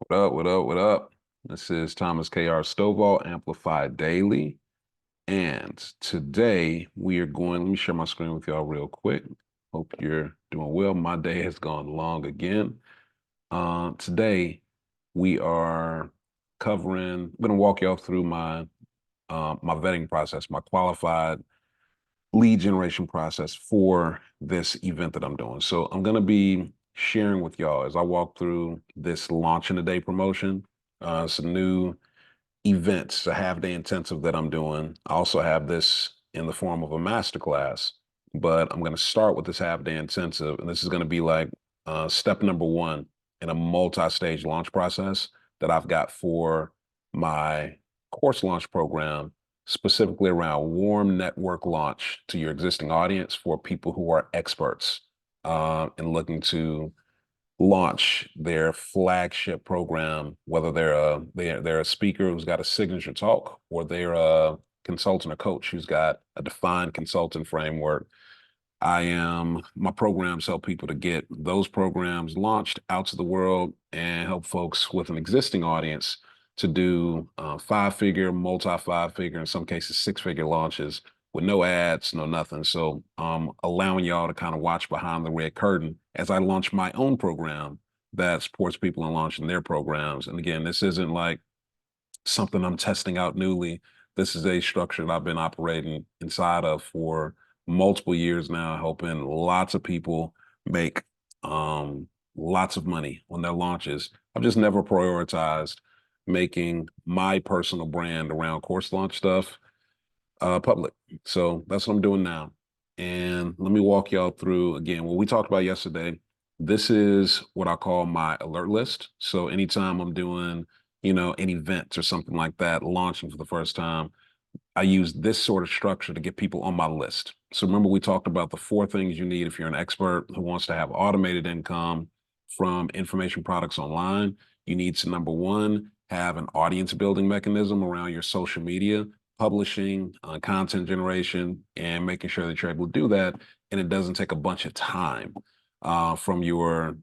What up? What up? What up? This is Thomas K.R. Stovall, Amplify Daily. And today we are going, let me share my screen with y'all real quick. Hope you're doing well. My day has gone long again. Today we are I'm going to walk y'all through my vetting process, my qualified lead generation process for this event that I'm doing. So I'm going to be sharing with y'all as I walk through this launch in a day promotion, some new events, a half day intensive that I'm doing. I also have this in the form of a masterclass, but I'm going to start with this half day intensive. And this is going to be like step number one in a multi-stage launch process that I've got for my course launch program, specifically around warm network launch to your existing audience for people who are experts and looking to launch their flagship program, whether they're a speaker who's got a signature talk, or they're a consultant or coach who's got a defined consultant framework. My programs help people to get those programs launched out to the world and help folks with an existing audience to do five-figure, multi-five-figure, in some cases six-figure launches with no ads, no nothing. So allowing y'all to kind of watch behind the red curtain as I launch my own program that supports people in launching their programs. And again, this isn't like something I'm testing out newly. This is a structure that I've been operating inside of for multiple years now, helping lots of people make lots of money on their launches. I've just never prioritized making my personal brand around course launch stuff public. So that's what I'm doing now. And let me walk y'all through again what we talked about yesterday. This is what I call my alert list. So anytime I'm doing, an event or something like that, launching for the first time, I use this sort of structure to get people on my list. So remember, we talked about the four things you need if you're an expert who wants to have automated income from information products online. You need to, number one, have an audience building mechanism around your social media, publishing, content generation, and making sure that you're able to do that. And it doesn't take a bunch of time from your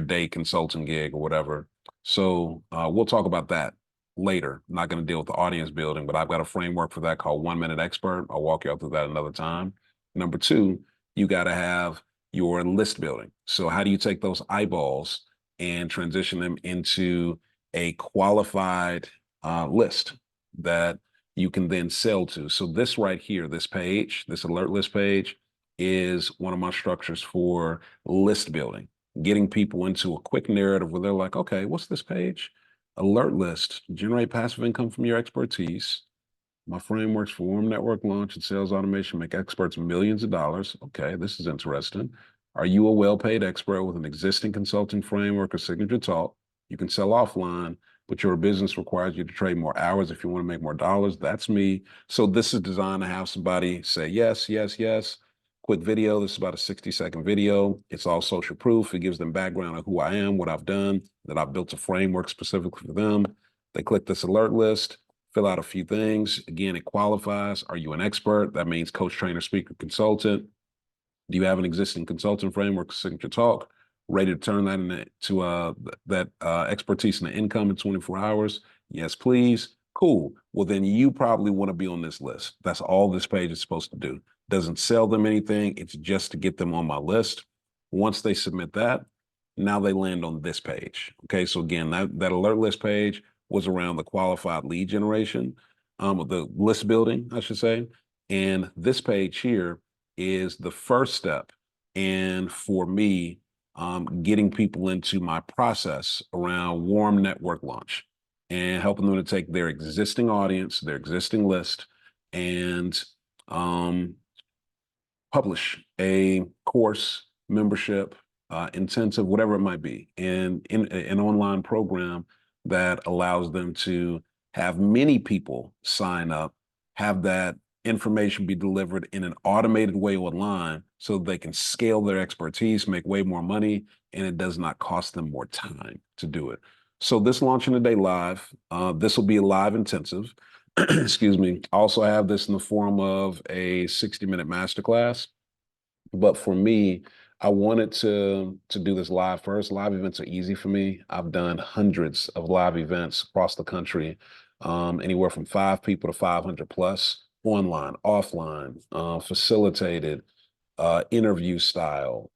day consulting gig or whatever. So we'll talk about that later. I'm not going to deal with the audience building, but I've got a framework for that called 1 Minute Expert. I'll walk you all through that another time. Number two, you got to have your list building. So how do you take those eyeballs and transition them into a qualified list that you can then sell to? So this right here, this page, this alert list page, is one of my structures for list building, getting people into a quick narrative where they're like, okay, what's this page? Alert list, generate passive income from your expertise. My frameworks for warm network launch and sales automation make experts millions of dollars. Okay, this is interesting. Are you a well-paid expert with an existing consulting framework or signature talk? You can sell offline, but your business requires you to trade more hours if you want to make more dollars. That's me. So this is designed to have somebody say yes, yes, yes. Quick video. This is about a 60-second video. It's all social proof. It gives them background of who I am, what I've done, that I've built a framework specifically for them. They click this alert list, fill out a few things. Again, it qualifies. Are you an expert? That means coach, trainer, speaker, consultant. Do you have an existing consulting framework, signature talk, ready to turn that into that expertise into income in 24 hours? Yes, please. Cool. Well, then you probably want to be on this list. That's all this page is supposed to do. Doesn't sell them anything. It's just to get them on my list. Once they submit that, now they land on this page. Okay. So again, that alert list page was around the qualified lead generation, the list building, I should say. And this page here is the first step. And for me, getting people into my process around warm network launch and helping them to take their existing audience, their existing list, and publish a course, membership, intensive, whatever it might be, and in an online program that allows them to have many people sign up, have that information be delivered in an automated way online so they can scale their expertise, make way more money, and it does not cost them more time to do it. So this launching today live, this will be a live intensive. Excuse me. I also have this in the form of a 60-minute masterclass. But for me, I wanted to do this live first. Live events are easy for me. I've done hundreds of live events across the country, anywhere from 5 people to 500 plus, online, offline, facilitated, interview style,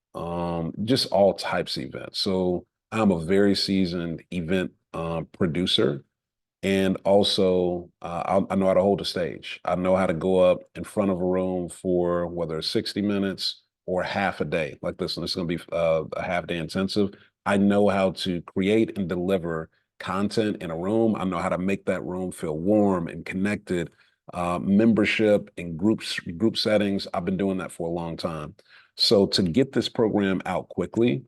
just all types of events. So I'm a very seasoned event producer. And also, I know how to hold a stage. I know how to go up in front of a room for whether it's 60 minutes or half a day, like this one. It's going to be a half day intensive. I know how to create and deliver content in a room. I know how to make that room feel warm and connected. Membership and group settings. I've been doing that for a long time. So to get this program out quickly,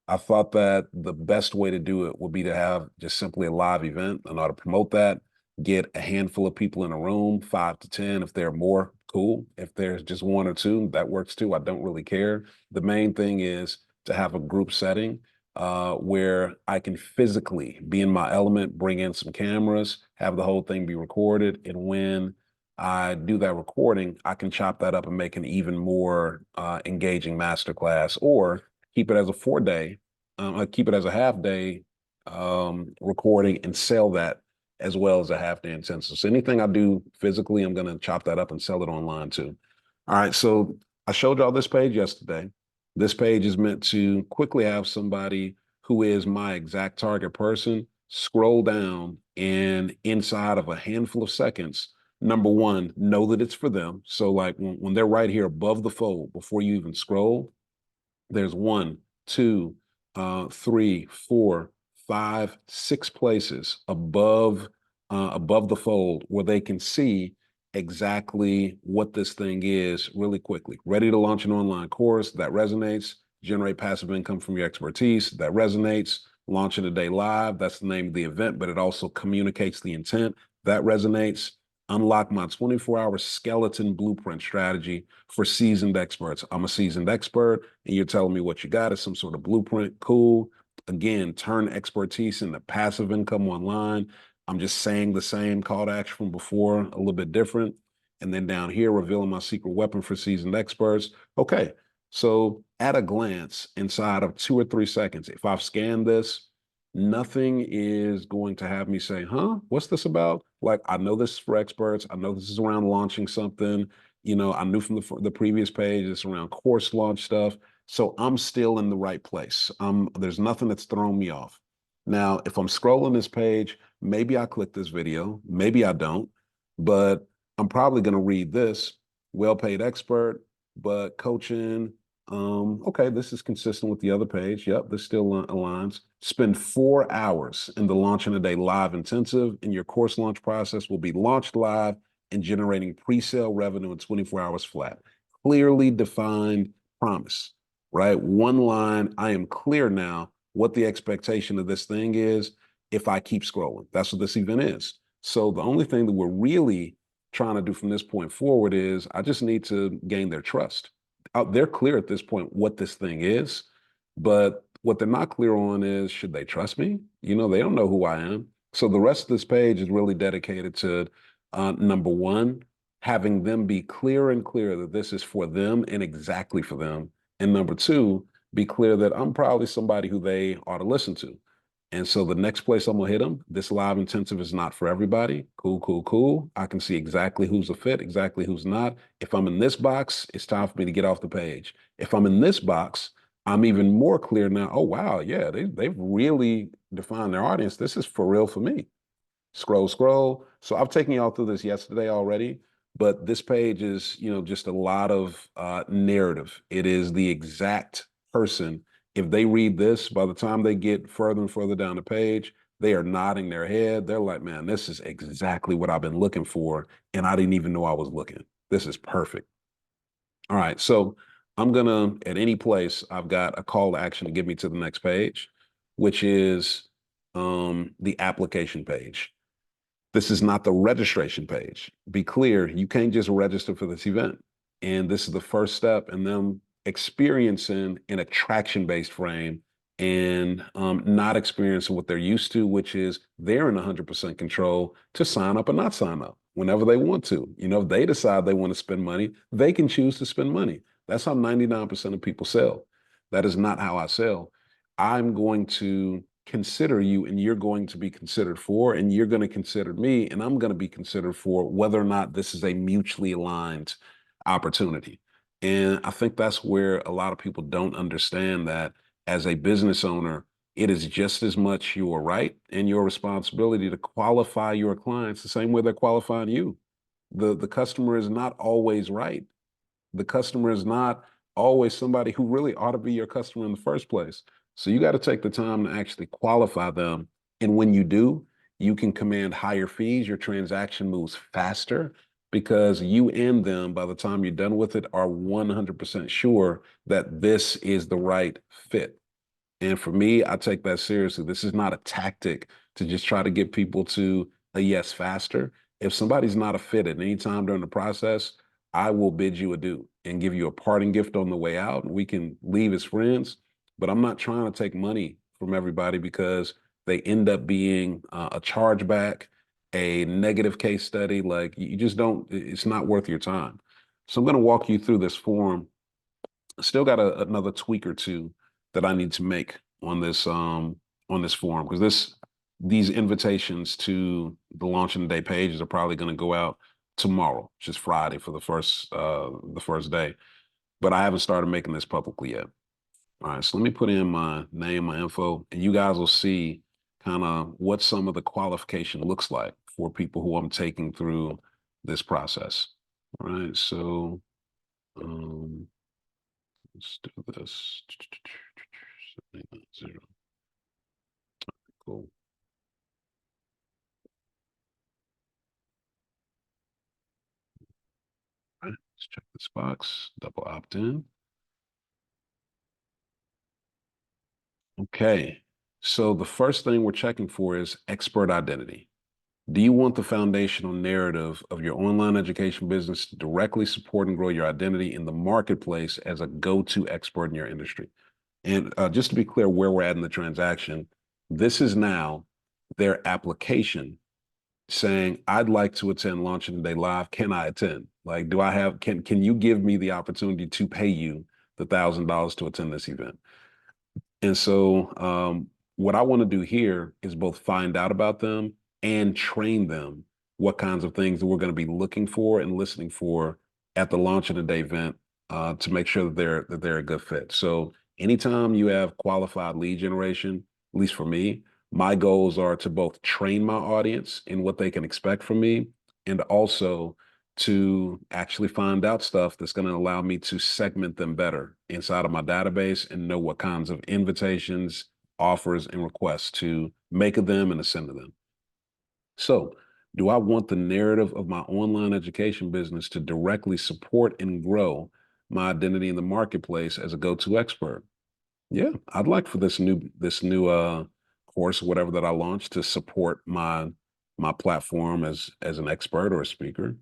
I thought that the best way to do it would be to have just simply a live event. I know how to promote that, get a handful of people in a room, 5 to 10. If there are more, cool. If there's just one or two, that works too. I don't really care. The main thing is to have a group setting where I can physically be in my element, bring in some cameras, have the whole thing be recorded. And when I do that recording, I can chop that up and make an even more engaging masterclass, or keep it as a 4 day, I keep it as a half day recording and sell that as well as a half day intensive. So anything I do physically, I'm going to chop that up and sell it online too. All right. So I showed y'all this page yesterday. This page is meant to quickly have somebody who is my exact target person scroll down, and inside of a handful of seconds, number one, know that it's for them. So like when they're right here above the fold, before you even scroll, there's one, two, 3, 4, 5, 6 places above the fold where they can see exactly what this thing is really quickly. Ready to launch an online course that resonates, generate passive income from your expertise that resonates, launching a day live, that's the name of the event, but it also communicates the intent that resonates. Unlock my 24-hour skeleton blueprint strategy for seasoned experts. I'm a seasoned expert, and you're telling me what you got is some sort of blueprint. Cool. Again, turn expertise into passive income online. I'm just saying the same call to action from before, a little bit different. And then down here, revealing my secret weapon for seasoned experts. Okay, so at a glance, inside of 2 or 3 seconds, if I've scanned this, nothing is going to have me say, huh, what's this about? Like, I know this is for experts. I know this is around launching something. I knew from the previous page, it's around course launch stuff. So I'm still in the right place. There's nothing that's thrown me off. Now, if I'm scrolling this page, maybe I click this video, maybe I don't, but I'm probably going to read this well-paid expert, but coaching. Okay, this is consistent with the other page. Yep, this still aligns. Spend 4 hours in the Launch in a Day live intensive, and your course launch process will be launched live and generating pre-sale revenue in 24 hours flat. Clearly defined promise, right? One line, I am clear now what the expectation of this thing is if I keep scrolling. That's what this event is. So the only thing that we're really trying to do from this point forward is I just need to gain their trust. They're clear at this point what this thing is, but what they're not clear on is, should they trust me? They don't know who I am. So the rest of this page is really dedicated to number one, having them be clear and clear that this is for them and exactly for them. And number two, be clear that I'm probably somebody who they ought to listen to. And so the next place I'm gonna hit them, this live intensive is not for everybody. Cool, cool, cool. I can see exactly who's a fit, exactly who's not. If I'm in this box, it's time for me to get off the page. If I'm in this box, I'm even more clear now. Oh, wow, yeah, they've really defined their audience. This is for real for me. Scroll, scroll. So I've taken y'all through this yesterday already, but this page is, just a lot of narrative. It is the exact person. If they read this, by the time they get further and further down the page, they are nodding their head. They're like, man, this is exactly what I've been looking for. And I didn't even know I was looking. This is perfect. All right. So I'm going to, at any place, I've got a call to action to get me to the next page, which is the application page. This is not the registration page. Be clear, you can't just register for this event. And this is the first step in them experiencing an attraction-based frame and not experiencing what they're used to, which is they're in 100% control to sign up or not sign up whenever they want to. If they decide they want to spend money, they can choose to spend money. That's how 99% of people sell. That is not how I sell. I'm going to consider you and you're going to be considered for, and you're going to consider me and I'm going to be considered for whether or not this is a mutually aligned opportunity. And I think that's where a lot of people don't understand that as a business owner, it is just as much your right and your responsibility to qualify your clients the same way they're qualifying you. The customer is not always right. The customer is not always somebody who really ought to be your customer in the first place. So you got to take the time to actually qualify them. And when you do, you can command higher fees. Your transaction moves faster because you and them, by the time you're done with it, are 100% sure that this is the right fit. And for me, I take that seriously. This is not a tactic to just try to get people to a yes faster. If somebody's not a fit at any time during the process, I will bid you adieu and give you a parting gift on the way out. And we can leave as friends. But I'm not trying to take money from everybody because they end up being a chargeback, a negative case study. Like you just don't, it's not worth your time. So I'm going to walk you through this form. Still got another tweak or two that I need to make on this forum because these invitations to the launching day pages are probably going to go out tomorrow, which is Friday for the first day. But I haven't started making this publicly yet. All right, so let me put in my name, my info, and you guys will see kind of what some of the qualification looks like for people who I'm taking through this process. All right, so let's do this. 790. Cool. All right, let's check this box. Double opt in. Okay. So the first thing we're checking for is expert identity. Do you want the foundational narrative of your online education business to directly support and grow your identity in the marketplace as a go-to expert in your industry? And just to be clear where we're at in the transaction, this is now their application saying, I'd like to attend Launching Day Live. Can I attend? Like, do I have, can you give me the opportunity to pay you the $1,000 to attend this event? And so, what I want to do here is both find out about them and train them what kinds of things that we're going to be looking for and listening for at the launch of the day event to make sure that they're a good fit. So, anytime you have qualified lead generation, at least for me, my goals are to both train my audience in what they can expect from me and also to actually find out stuff that's going to allow me to segment them better inside of my database and know what kinds of invitations, offers, and requests to make of them and to send to them. So, do I want the narrative of my online education business to directly support and grow my identity in the marketplace as a go-to expert? Yeah, I'd like for this new course, whatever that I launched, to support my platform as an expert or a speaker.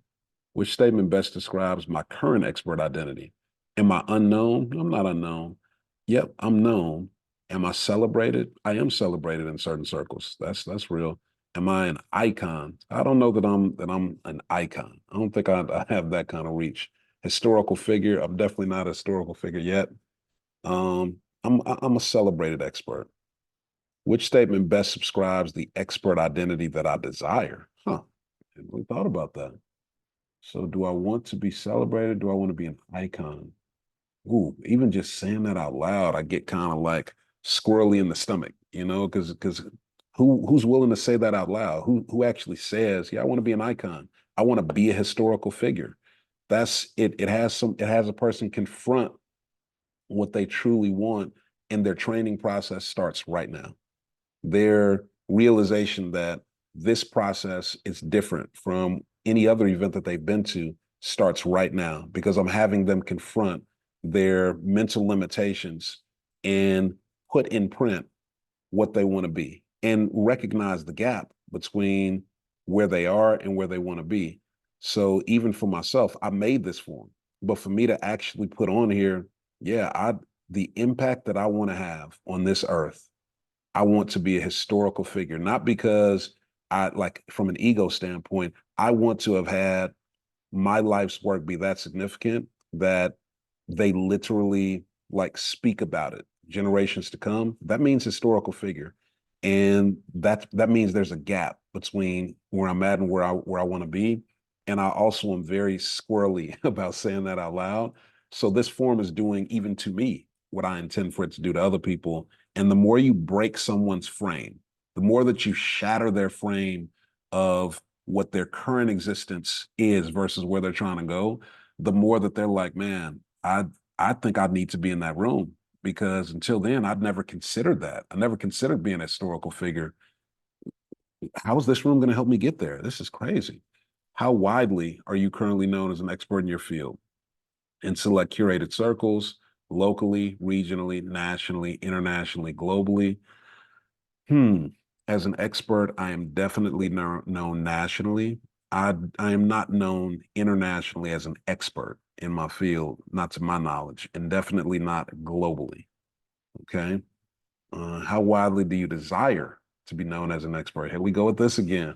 Which statement best describes my current expert identity? Am I unknown? I'm not unknown. Yep, I'm known. Am I celebrated? I am celebrated in certain circles. That's real. Am I an icon? I don't know that I'm an icon. I don't think I have that kind of reach. Historical figure. I'm definitely not a historical figure yet. I'm a celebrated expert. Which statement best describes the expert identity that I desire? Huh. I hadn't really thought about that. So do I want to be celebrated? Do I want to be an icon? Ooh, even just saying that out loud, I get kind of like squirrely in the stomach, because who's willing to say that out loud? Who actually says, yeah, I want to be an icon. I want to be a historical figure. That's it. It has a person confront what they truly want, and their training process starts right now. Their realization that this process is different from any other event that they've been to starts right now because I'm having them confront their mental limitations and put in print what they want to be and recognize the gap between where they are and where they want to be. So even for myself, I made this form, but for me to actually put on here, yeah, the impact that I want to have on this earth, I want to be a historical figure, not because I like from an ego standpoint, I want to have had my life's work be that significant that they literally like speak about it, generations to come, that means historical figure. And that means there's a gap between where I'm at and where I want to be. And I also am very squirrely about saying that out loud. So this form is doing even to me what I intend for it to do to other people. And the more you break someone's frame, the more that you shatter their frame of what their current existence is versus where they're trying to go, the more that they're like, man, I think I need to be in that room, because until then, I'd never considered that. I never considered being a historical figure. How is this room going to help me get there? This is crazy. How widely are you currently known as an expert in your field? In select curated circles, locally, regionally, nationally, internationally, globally? As an expert, I am definitely known nationally. I am not known internationally as an expert in my field, not to my knowledge, and definitely not globally. Okay. How widely do you desire to be known as an expert? Here we go with this again.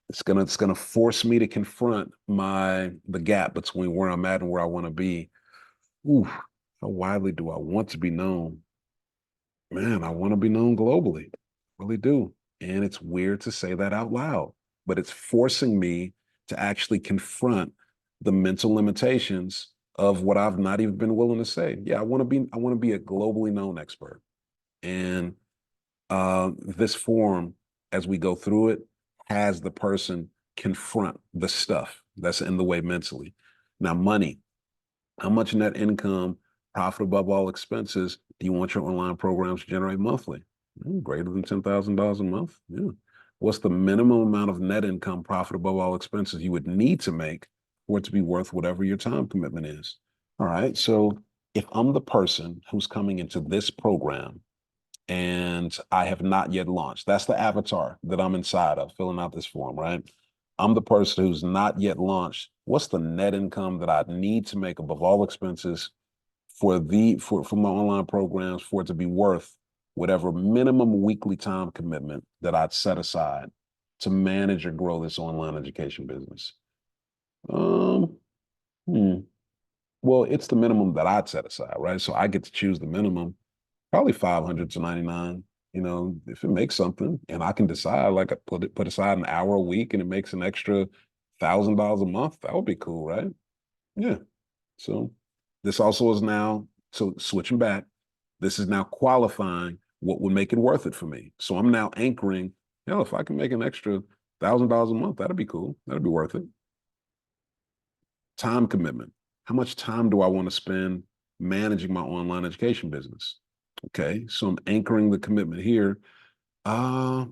It's gonna force me to confront the gap between where I'm at and where I want to be. Ooh, how widely do I want to be known? Man, I want to be known globally. Really do. And it's weird to say that out loud, but it's forcing me to actually confront the mental limitations of what I've not even been willing to say. Yeah, I want to be a globally known expert. And this form, as we go through it, has the person confront the stuff that's in the way mentally. Now, money, how much net income, profit above all expenses, do you want your online programs to generate monthly? Greater than $10,000 a month? Yeah. What's the minimum amount of net income, profit above all expenses you would need to make for it to be worth whatever your time commitment is? All right. So if I'm the person who's coming into this program and I have not yet launched, that's the avatar that I'm inside of filling out this form, right? I'm the person who's not yet launched. What's the net income that I need to make above all expenses for my online programs for it to be worth whatever minimum weekly time commitment that I'd set aside to manage or grow this online education business? Um, hmm. Well, it's the minimum that I'd set aside, right? So I get to choose the minimum, probably 500 to 99. If it makes something and I can decide, like I put aside an hour a week and it makes an extra $1,000 a month, that would be cool, right? Yeah. So this also is now, so switching back, this is now qualifying what would make it worth it for me. So I'm now anchoring, if I can make an extra $1,000 a month, that'd be cool. That'd be worth it. Time commitment. How much time do I want to spend managing my online education business? Okay, so I'm anchoring the commitment here. Uh,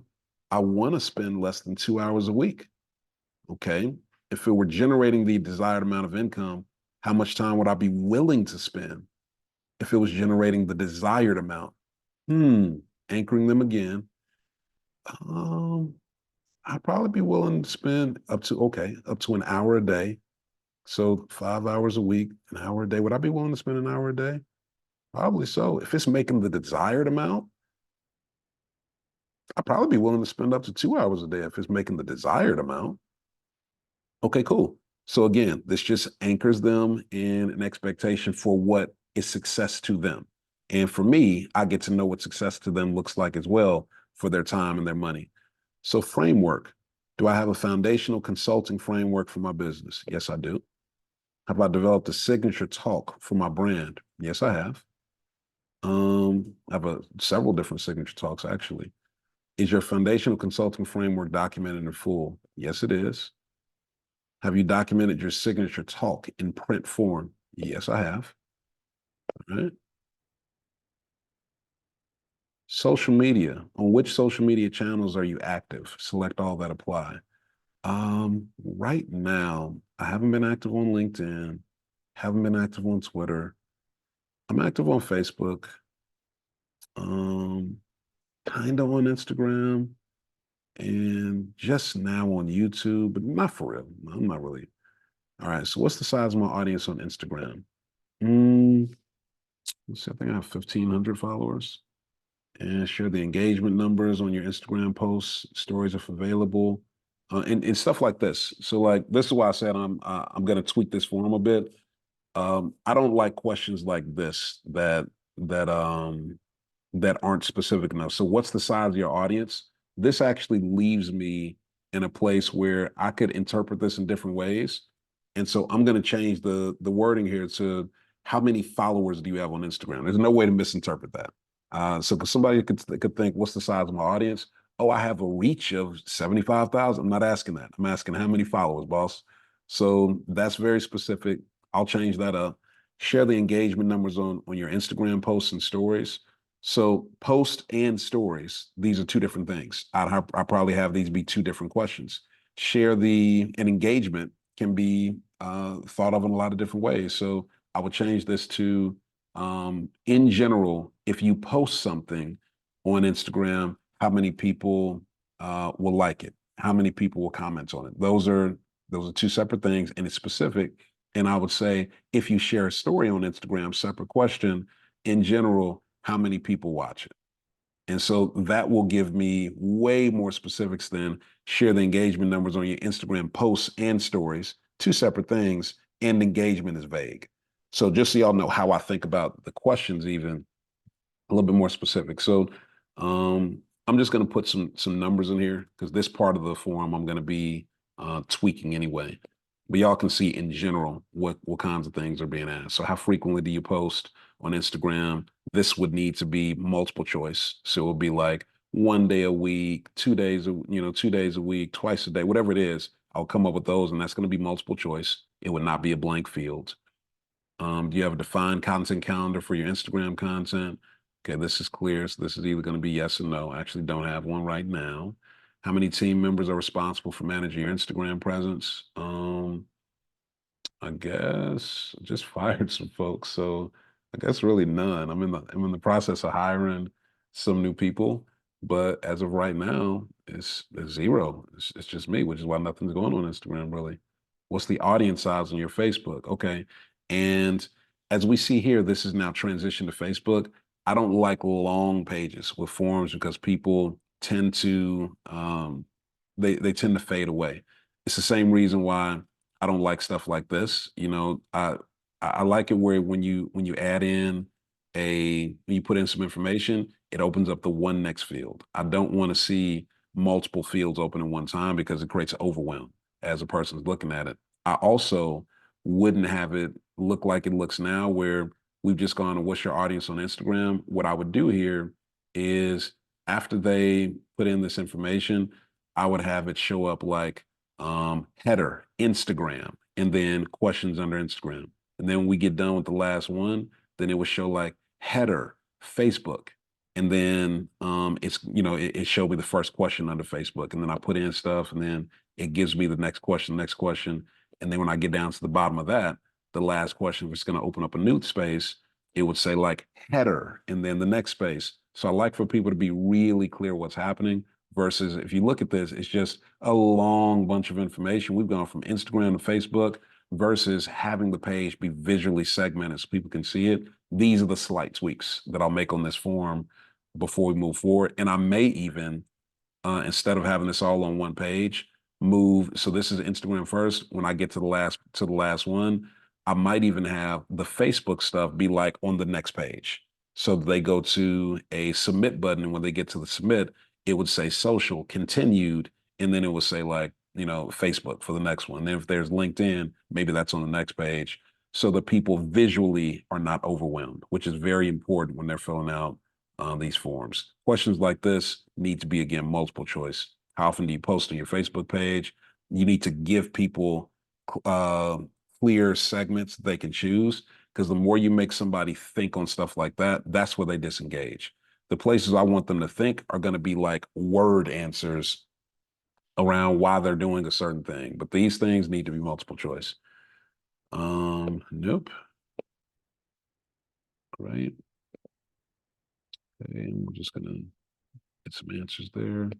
I want to spend less than 2 hours a week. Okay. If it were generating the desired amount of income, how much time would I be willing to spend if it was generating the desired amount? Anchoring them again. Um, I'd probably be willing to spend up to an hour a day. So 5 hours a week, an hour a day. Would I be willing to spend an hour a day? Probably so. If it's making the desired amount, I'd probably be willing to spend up to 2 hours a day if it's making the desired amount. Okay, cool. So again, this just anchors them in an expectation for what is success to them. And for me, I get to know what success to them looks like as well for their time and their money. So framework. Do I have a foundational consulting framework for my business? Yes, I do. Have I developed a signature talk for my brand? Yes, I have. I have several different signature talks actually. Is your foundational consulting framework documented in full? Yes, it is. Have you documented your signature talk in print form? Yes, I have. All right. Social media. On which social media channels are you active? Select all that apply. Right now, I haven't been active on LinkedIn, haven't been active on Twitter. I'm active on Facebook, um, kind of on Instagram, and just now on YouTube, but not for real. I'm not really. All right. So what's the size of my audience on Instagram? Mm, let's see, I think I have 1,500 followers. And share the engagement numbers on your Instagram posts, stories if available, and stuff like this. So like this is why I said I'm going to tweak this form a bit. I don't like questions like this that that aren't specific enough. So what's the size of your audience? This actually leaves me in a place where I could interpret this in different ways. And so I'm going to change the wording here to how many followers do you have on Instagram? There's no way to misinterpret that. So because somebody could think, what's the size of my audience? Oh, I have a reach of 75,000. I'm not asking that. I'm asking how many followers, boss. So that's very specific. I'll change that up. Share the engagement numbers on your Instagram posts and stories. So post and stories, these are two different things. I probably have these be two different questions. Share the and engagement can be thought of in a lot of different ways. So I would change this to in general, if you post something on Instagram, how many people will like it? How many people will comment on it? Those are two separate things, and it's specific. And I would say if you share a story on Instagram, separate question, in general, how many people watch it? And so that will give me way more specifics than share the engagement numbers on your Instagram posts and stories, two separate things, and engagement is vague. So just so y'all know how I think about the questions, even a little bit more specific. So I'm just going to put some numbers in here because this part of the form I'm going to be tweaking anyway. But y'all can see in general what kinds of things are being asked. So how frequently do you post on Instagram? This would need to be multiple choice. So it would be like 1 day a week, 2 days, 2 days a week, twice a day, whatever it is. I'll come up with those, and that's going to be multiple choice. It would not be a blank field. Do you have a defined content calendar for your Instagram content? Okay, this is clear. So this is either going to be yes or no. I actually don't have one right now. How many team members are responsible for managing your Instagram presence? I guess I just fired some folks, so I guess really none. I'm in the process of hiring some new people, but as of right now, it's zero. It's just me, which is why nothing's going on Instagram really. What's the audience size on your Facebook? Okay, and as we see here, this is now transitioned to Facebook. I don't like long pages with forums because people tend to they tend to fade away. It's the same reason why I don't like stuff like this. I like it where when you add in when you put in some information, it opens up the one next field. I don't want to see multiple fields open at one time because it creates overwhelm as a person's looking at it. I also wouldn't have it look like it looks now where we've just gone to what's your audience on Instagram. What I would do here is after they put in this information, I would have it show up like header, Instagram, and then questions under Instagram. And then when we get done with the last one, then it would show like header, Facebook. And then it showed me the first question under Facebook. And then I put in stuff and then it gives me the next question, next question. And then when I get down to the bottom of that, the last question was going to open up a new space. It would say like header and then the next space. So I like for people to be really clear what's happening versus if you look at this, it's just a long bunch of information. We've gone from Instagram to Facebook versus having the page be visually segmented so people can see it. These are the slight tweaks that I'll make on this form before we move forward. And I may even, instead of having this all on one page, move. So this is Instagram first. When I get to the last one, I might even have the Facebook stuff be like on the next page. So they go to a submit button, and when they get to the submit, it would say social continued, and then it would say like, Facebook for the next one. Then if there's LinkedIn, maybe that's on the next page. So the people visually are not overwhelmed, which is very important when they're filling out these forms. Questions like this need to be, again, multiple choice. How often do you post on your Facebook page? You need to give people uh, clear segments they can choose because the more you make somebody think on stuff like that, that's where they disengage. The places I want them to think are going to be like word answers around why they're doing a certain thing. But these things need to be multiple choice. Nope. Great. Okay, and we're just gonna get some answers there.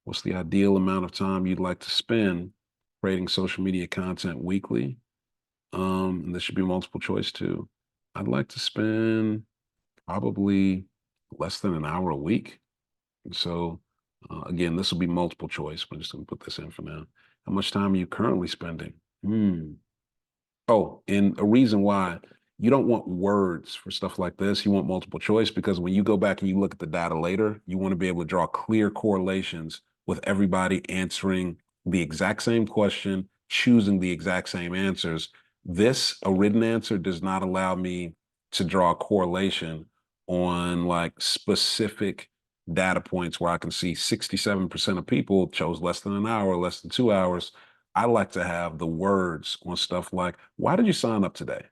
What's the ideal amount of time you'd like to spend creating social media content weekly? And this should be multiple choice too. I'd like to spend probably less than an hour a week. So again, this will be multiple choice, but I'm just gonna put this in for now. How much time are you currently spending? Oh, and a reason why you don't want words for stuff like this. You want multiple choice because when you go back and you look at the data later, you want to be able to draw clear correlations with everybody answering the exact same question, choosing the exact same answers. A written answer does not allow me to draw a correlation on like specific data points where I can see 67% of people chose less than an hour, less than 2 hours. I like to have the words on stuff like, why did you sign up today?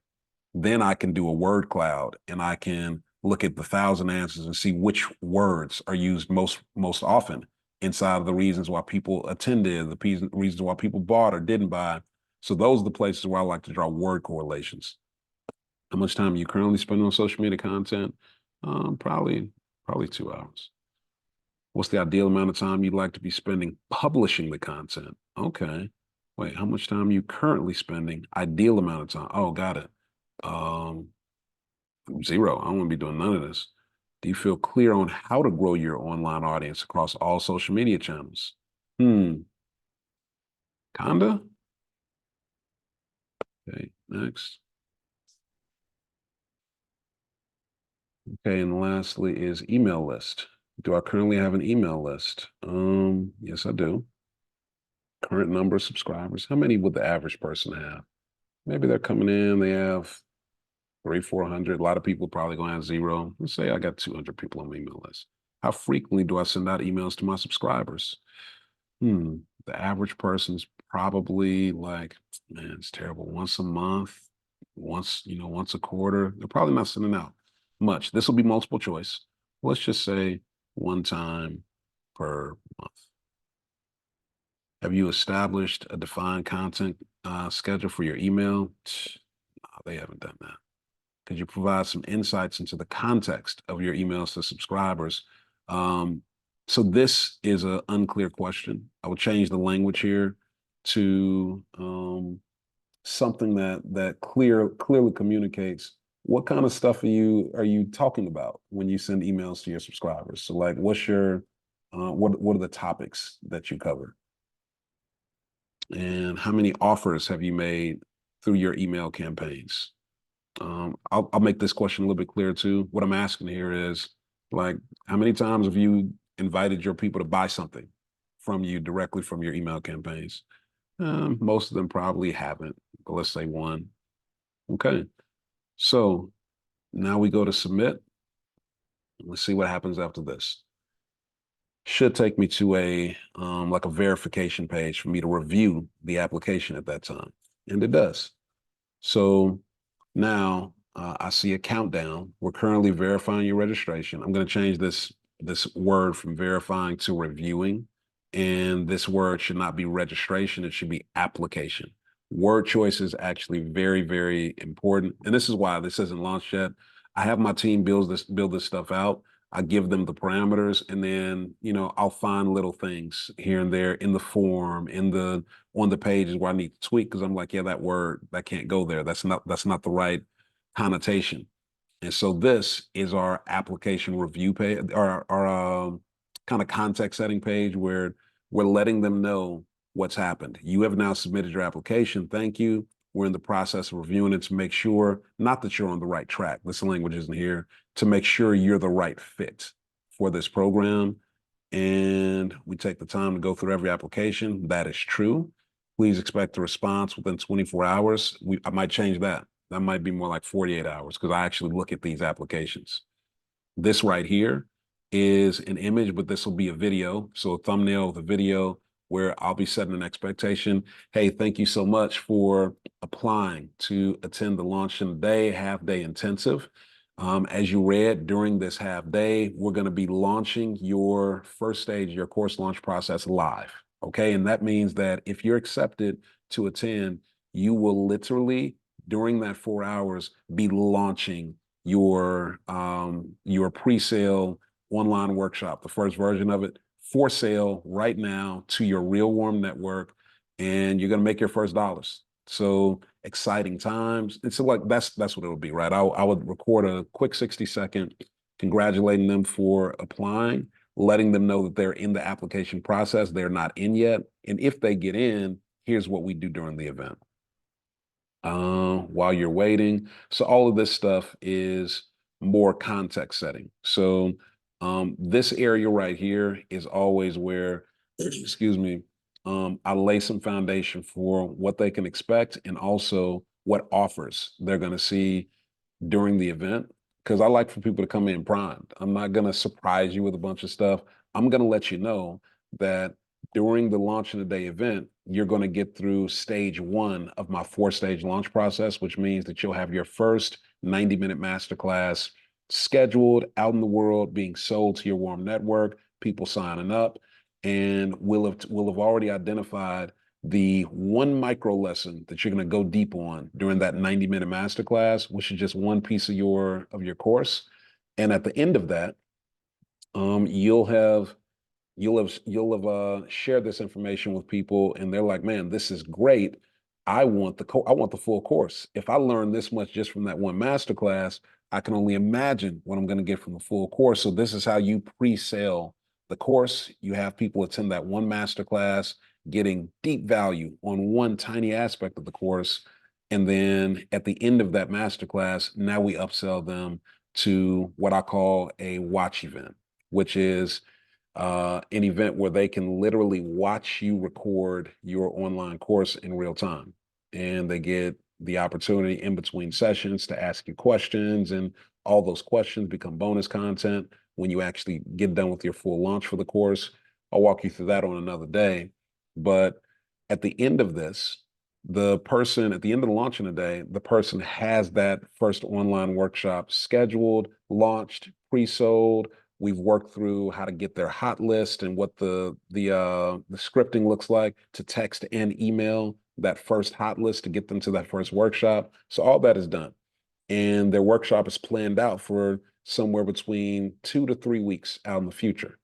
Then I can do a word cloud and I can look at the 1,000 answers and see which words are used most often inside of the reasons why people attended, the reasons why people bought or didn't buy. So those are the places where I like to draw word correlations. How much time are you currently spending on social media content? Probably 2 hours. What's the ideal amount of time you'd like to be spending publishing the content? Okay. Wait, how much time are you currently spending? Ideal amount of time. Oh, got it. Um, 0. I don't want to be doing none of this. Do you feel clear on how to grow your online audience across all social media channels? Kinda. Okay, next. Okay, and lastly is email list. Do I currently have an email list? Yes, I do. Current number of subscribers. How many would the average person have? Maybe they're coming in, they have 400. A lot of people probably going to have 0. Let's say I got 200 people on my email list. How frequently do I send out emails to my subscribers? The average person's probably like, man, it's terrible. Once a month, once a quarter. They're probably not sending out much. This will be multiple choice. Let's just say one time per month. Have you established a defined content schedule for your email? No, they haven't done that. Could you provide some insights into the context of your emails to subscribers? Um, so this is an unclear question. I would change the language here to something that clearly communicates what kind of stuff are you talking about when you send emails to your subscribers. So like, what's your what are the topics that you cover, and how many offers have you made through your email campaigns? I'll make this question a little bit clearer too. What I'm asking here is like, how many times have you invited your people to buy something from you directly from your email campaigns? Most of them probably haven't, but let's say one. Okay. So now we go to submit. Let's see what happens after this. Should take me to a like a verification page for me to review the application at that time. And it does. So now I see a countdown. We're currently verifying your registration. I'm going to change this word from verifying to reviewing. And this word should not be registration. It should be application. Word choice is actually very, very important. And this is why this isn't launched yet. I have my team build this stuff out. I give them the parameters, and then I'll find little things here and there in the form, on the pages where I need to tweak, because I'm like, yeah, that word that can't go there. That's not the right connotation. And so this is our application review page, our kind of context setting page where we're letting them know what's happened. You have now submitted your application. Thank you. We're in the process of reviewing it to make sure, not that you're on the right track, this language isn't here, to make sure you're the right fit for this program. And we take the time to go through every application. That is true. Please expect a response within 24 hours. I might change that. That might be more like 48 hours because I actually look at these applications. This right here is an image, but this will be a video. So a thumbnail of the video where I'll be setting an expectation. Hey, thank you so much for applying to attend the launch in day, half day intensive. As you read, during this half day, we're going to be launching your first stage, your course launch process live. Okay. And that means that if you're accepted to attend, you will literally, during that 4 hours, be launching your pre-sale online workshop, the first version of it, for sale right now to your real warm network, and you're going to make your first dollars. So exciting times. And so like that's what it would be, right? I would record a quick 60-second congratulating them for applying, letting them know that they're in the application process. They're not in yet. And if they get in, here's what we do during the event. while you're waiting. So all of this stuff is more context setting. So this area right here is always where, excuse me, I lay some foundation for what they can expect and also what offers they're going to see during the event. Because I like for people to come in primed. I'm not going to surprise you with a bunch of stuff. I'm going to let you know that during the launch in the day event, you're going to get through stage one of my 4-stage launch process, which means that you'll have your first 90-minute masterclass scheduled out in the world, being sold to your warm network, people signing up, and we'll have already identified the one micro lesson that you're going to go deep on during that 90-minute masterclass, which is just one piece of your course. And at the end of that, you'll have shared this information with people and they're like, man, this is great. I want the full course. If I learn this much just from that one masterclass, I can only imagine what I'm going to get from the full course. So this is how you pre-sale the course. You have people attend that one masterclass, getting deep value on one tiny aspect of the course. And then at the end of that masterclass, now we upsell them to what I call a watch event, which is an event where they can literally watch you record your online course in real time. And they get the opportunity in between sessions to ask you questions, and all those questions become bonus content when you actually get done with your full launch for the course. I'll walk you through that on another day. But at the end of this, at the end of the launch in a day, the person has that first online workshop scheduled, launched, pre-sold. We've worked through how to get their hot list and what the scripting looks like to text and email that first hot list to get them to that first workshop. So all that is done. And their workshop is planned out for somewhere between 2 to 3 weeks out in the future.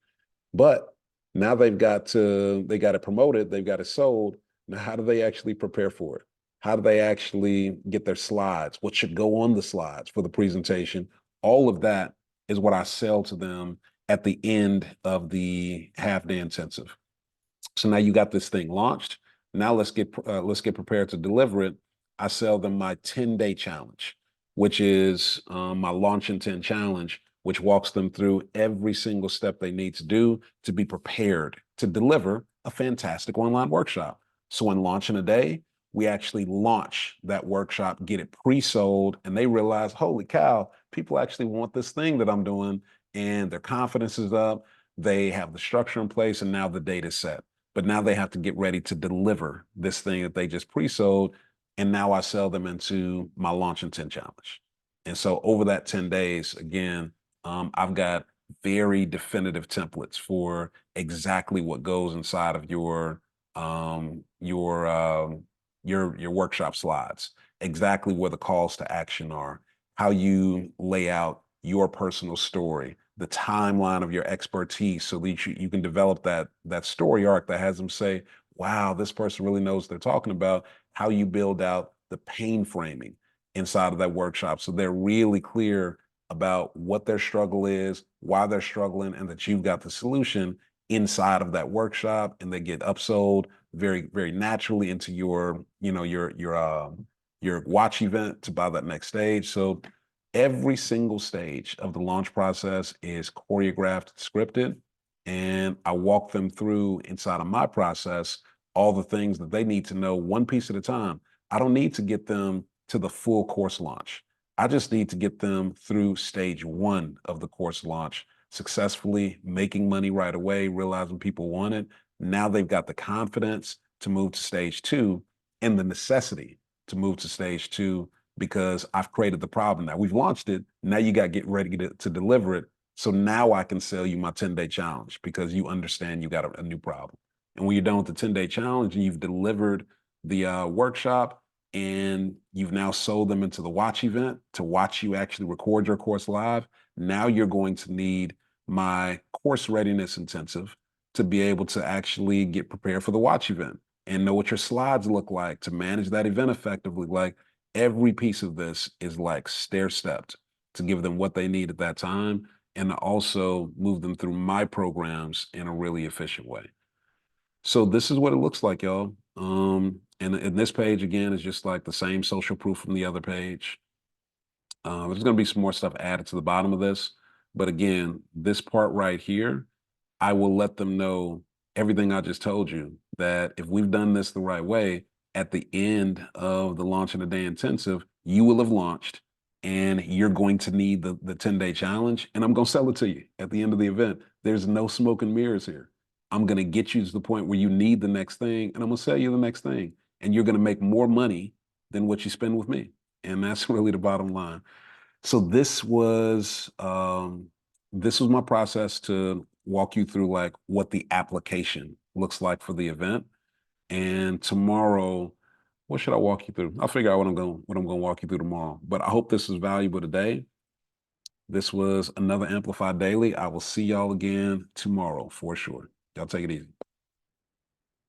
But now they got it promoted, they've got it sold. Now, how do they actually prepare for it? How do they actually get their slides? What should go on the slides for the presentation? All of that is what I sell to them at the end of the half day intensive. So now you got this thing launched. Now let's get prepared to deliver it. I sell them my 10-day challenge, which is my launch in 10 challenge, which walks them through every single step they need to do to be prepared to deliver a fantastic online workshop. So in launch in a day, we actually launch that workshop, get it pre-sold, and they realize, holy cow, people actually want this thing that I'm doing, and their confidence is up. They have the structure in place, and now the data is set. But now they have to get ready to deliver this thing that they just pre-sold. And now I sell them into my launch in 10 challenge. And so over that 10 days, again, I've got very definitive templates for exactly what goes inside of your workshop slides, exactly where the calls to action are, how you lay out your personal story, the timeline of your expertise, so that you can develop that story arc that has them say, wow, this person really knows what they're talking about, how you build out the pain framing inside of that workshop. So they're really clear about what their struggle is, why they're struggling, and that you've got the solution inside of that workshop, and they get upsold very, very naturally into your watch event to buy that next stage. So every single stage of the launch process is choreographed, scripted, and I walk them through inside of my process all the things that they need to know one piece at a time. I don't need to get them to the full course launch. I just need to get them through stage one of the course launch successfully, making money right away, realizing people want it. Now they've got the confidence to move to stage two and the necessity to move to stage two because I've created the problem. Now we've launched it. Now you got to get ready to deliver it. So now I can sell you my 10-day challenge because you understand you got a new problem. And when you're done with the 10-day challenge and you've delivered the workshop and you've now sold them into the watch event to watch you actually record your course live, now you're going to need my course readiness intensive to be able to actually get prepared for the watch event and know what your slides look like to manage that event effectively. Like every piece of this is like stair-stepped to give them what they need at that time and to also move them through my programs in a really efficient way. So this is what it looks like, y'all. And this page, again, is just like the same social proof from the other page. There's going to be some more stuff added to the bottom of this. But again, this part right here, I will let them know everything I just told you, that if we've done this the right way, at the end of the launch in a day intensive, you will have launched and you're going to need the 10-day challenge. And I'm going to sell it to you at the end of the event. There's no smoke and mirrors here. I'm going to get you to the point where you need the next thing, and I'm going to sell you the next thing. And you're going to make more money than what you spend with me. And that's really the bottom line. So this was my process to walk you through like what the application looks like for the event. And tomorrow, what should I walk you through? I'll figure out what I'm going to walk you through tomorrow. But I hope this is valuable today. This was another Amplify Daily. I will see y'all again tomorrow for sure. Y'all take it easy.